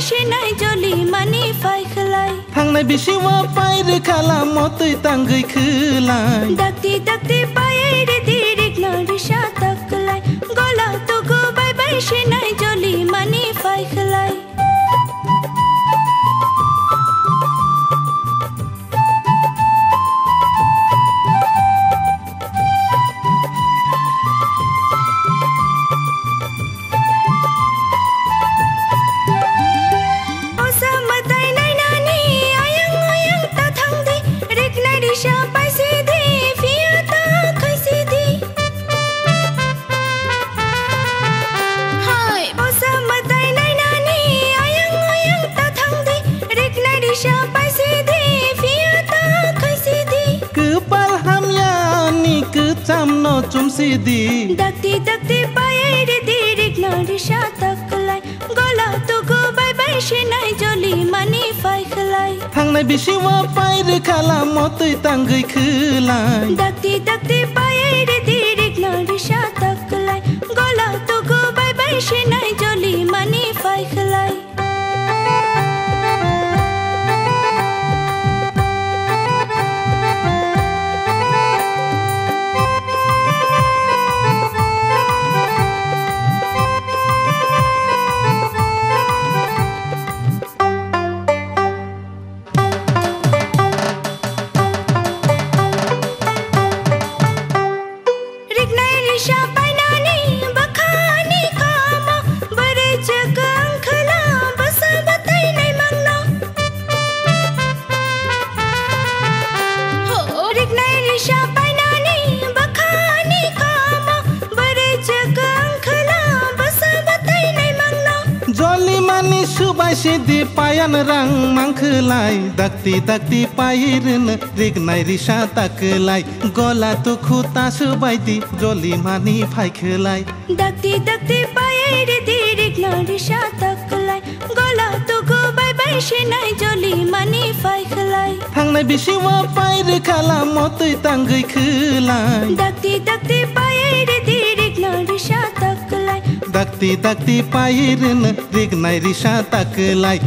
सेनाय जलि मानि फायखलाय थांनाय बिसिवा पायरे खालामतै तांगै खोलाय दाक्ति दाक्ति पायै रिदि रिग्न रिसा तकलाय गला तुगु बाय सेनाय जलि मानि फायखलाय चामनो चुमसिदी दाक्ति दाक्ति पायै रिदि रिग्न रिसा तकलाय गला तुगु बाय सेनाय जलि मानि फायखलाय थांनाय बिसिवा पायरे खालामतै तांगै खोलाय दाक्ति दाक्ति पायै रिदि रिग्न रिसा तकलाय गला तुगु बाय सेनाय जलि मानि फायखलाय सिदि पायान रां मांखलाय दाक्ति दाक्ति पायरन रिगनाय रिसा ताकलाय गला तुखु तासु बायदि जलि मानि फायखलाय दाक्ति दाक्ति पायै रिदि रिग्न रिसा तकलाय गला तुगु बाय सेनाय जलि मानि फायखलाय थांनाय बिसिवा पायरे खालामतै तांगै खोलाय दाक्ति दाक्ति पायै रिदि रिग्न रिसा तकलाय दाक्ति दाक्ति पायरन रिगनाय रिसा ताकलाय